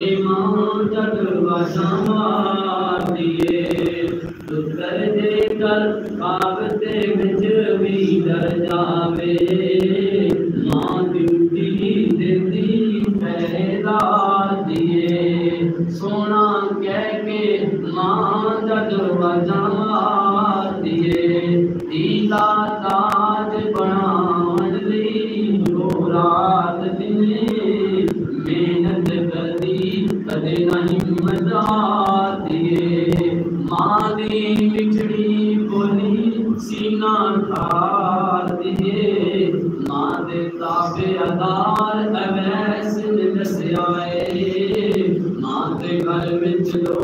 ایمان جدوا سما دیے دکر دے کر کاغتے بچ بھی در جاوے ماں ڈیوٹی دیتی پہلا دیے سونا کہہ کے ماں جدوا سما دیے دیلا تاج بناون لی رو رات دن محنت کرتی کدے نہیں مزہ دیے ماں دی مٹھڑی بولی سینہ ٹھار دیے ماں دے تابع دار اویس دس آئے ماں دے گھر وچ لو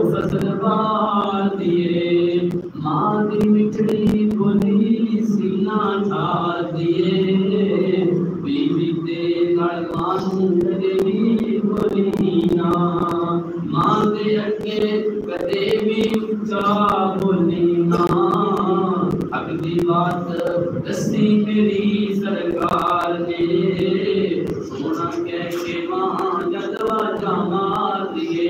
فصل بار دیے ماں دی مٹھڑی بولی سینہ ٹھار دیے بیوی تے نال مانوں کدے بھی بولی نہ ماں دے اگے کدے بھی اچا بولی نہ حق دی بات دسی میری سرکار نے سونا کہہ کے ماں جدوا جما دیے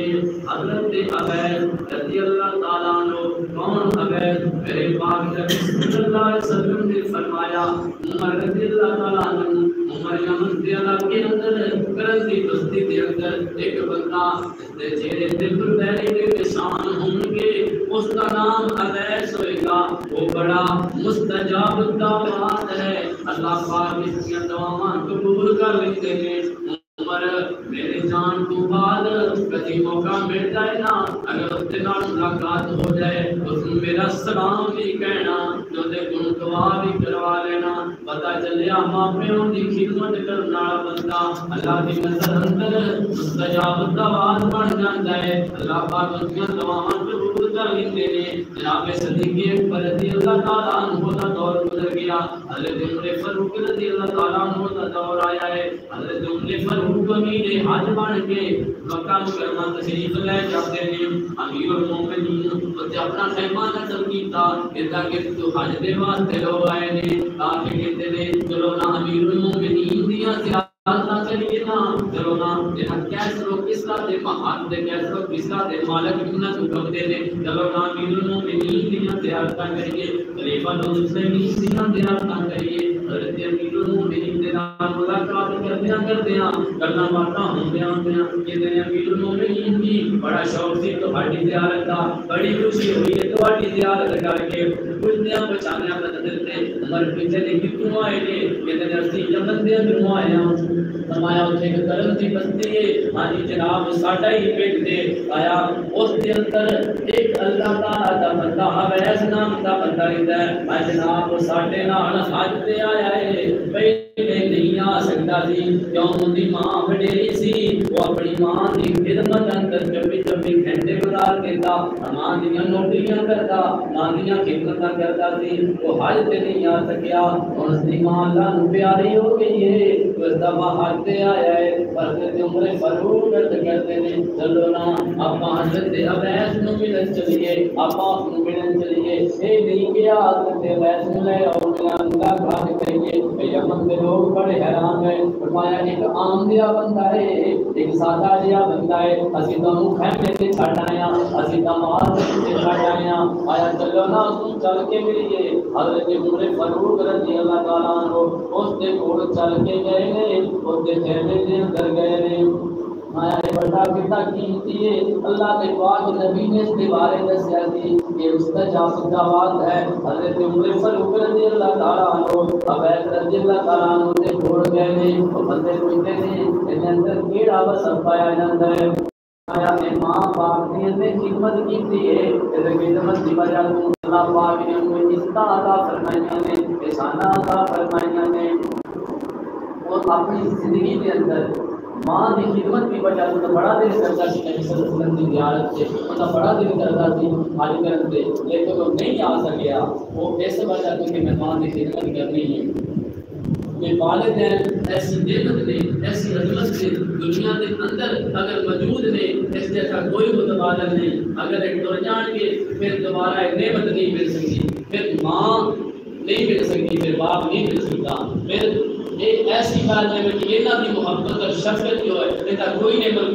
حضرت عبید رضی اللہ تعالیٰ عنہ کون عبید میرے پاک نبی صلی اللہ علیہ وسلم نے فرمایا عمر رضی اللہ تعالیٰ عنہ عمر یمن کے علاقے کے اندر کرندی بستی کے اندر ایک بندہ دے چہرے تے پردے دے نشان ہوں گے اس کا نام اویس ہوئے گا وہ بڑا مستجاب دعوات ہے اللہ پاک اس کی دعاواں قبول کر لیتے ہیں عمر میرے جان تو بعد کبھی موقع مل جائے نا اگر اس کے نال ملاقات ہو جائے تو میرا سلام بھی کہنا جو دے گن دعا بھی کروا لینا پتہ چلیا ماں پیوں دی خدمت کرنے والا بندہ اللہ دی نظر اندر مستجاب دعوات بن جاندا ہے اللہ پاک اس کی دعاواں قبول کر لیتے ہیں جناب صدیق اکبر رضی اللہ تعالیٰ عنہ کا دور گزر گیا حضرت عمر فاروق رضی اللہ تعالیٰ عنہ کا دور آیا ہے حضرت عمر فاروق امیر حج بن کے مکہ مکرمہ تشریف لے جاتے ہیں امیر المومنین اسے اپنا خیمہ نصب کیتا کہتا کہ تو حج دے واسطے لوگ آئے نے تاکہ کہتے نے چلو نا امیر المومنین دیاں زیارتاں کریے نا چلو نا جہاں کیسرو کسرا دے مہان دے کیسرو کسرا دے مالک ابن حکم دے نے چلو نا امیر المومنین دیاں زیارتاں کریے خلیفہ المسلمین دیاں زیارتاں کریے حضرت امیر المومنین دے نال ملاقات کردیاں گلاں باتاں ہوندیاں کہندے نے امیر المومنین کی بڑا شوق سی تہاڈی زیارت دا بڑی خوشی ہوئی ہے تہاڈی زیارت کر کے پوچھدیاں پہچانیاں بدلتے عمر پیچھے نے کتوں آئے نے کہندے نے اسی یمن دے اندروں آئے ہاں فرمایا اوتھے ایک کرم دی بستی ہے ہاں جی جناب ساڈا ہی پیٹ دے آیا اس دے اندر ایک اللہ تعالی دا بندہ اویس نام دا بندہ رہندا ہے ہاں جناب ساڈے نال حج تے آیا ہے پہلے نہیں آ سکتا سی کیوں اندی ماں وڈیری سی وہ اپنی ماں دی خدمت اندر 24 گھنٹے گزار دیتا ماں دیاں نوکریاں کرتا ماں دیاں خدمتاں کرتا سی وہ حج تے نہیں آ سکیا اور اس دی ماں اللہ نوں پیاری ہو گئی ہے اس دا ماں حج تے آیا ہے حضرت عمر فاروق کہتے ہیں چلو نا آپاں حضرت اویس نوں ملن چلیے آپاں نوں ملن چلیے اے نہیں گیا حضرت اویس نوں لے اور میرا گھر کریے یمن کے لوگ بڑے حیران ہیں فرمایا ایک عام جہا بندہ ہے ایک سادہ جہا بندہ ہے اسی تانوں خیمے تے چھڈ آئے ہاں اسی تاں مال تے چھڈ آئے ہاں آیا چلو نا تم چل کے ملیے حضرت عمر فاروق رضی اللہ تعالیٰ عنہ اس دے کول چل کے گئے نے اس دے خیمے دے اندر گئے نے آیا یہ بڑا کتا قیمتی ہے اللہ کے پاک نبی نے اس کے بارے دسیا سی کہ مستجاب دعوات ہے حضرت عمر فاروق رضی اللہ تعالیٰ عنہ اویس رضی اللہ تعالیٰ عنہ سے چھوڑ گئے نے وہ بندے پوچھتے ہیں اس اندر کیڑا وصف پایا جاتا ہے آیا کہ ماں باپ نے خدمت کی ہے اس خدمت کی وجہ سے اللہ پاک نے انہیں عزت عطا فرمائیاں نے احسانات عطا فرمائیاں نے اور اپنی زندگی کے اندر ماں کی خدمت کی وجہ سے بڑا دل کرتا سی نبی صلی اللہ علیہ وسلم کی زیارت سے انہاں بڑا دل کرتا سی حج کرن تے لیکن وہ نہیں آ سکیا وہ اس وجہ سے کہ میں ماں کی خدمت کرنی ہے کہ والدین ایسی نعمت نے ایسی عظمت نے دنیا کے اندر اگر موجود نے اس جیسا کوئی متبادل نہیں اگر ایک دور جان کے پھر دوبارہ ایک نعمت نہیں مل سکتی پھر ماں نہیں مل سکتی پھر باپ نہیں مل سکتا پھر ایک ایسی بات ہے کہ اللہ کی محبت اور شفقت جو ہے کوئی نعمت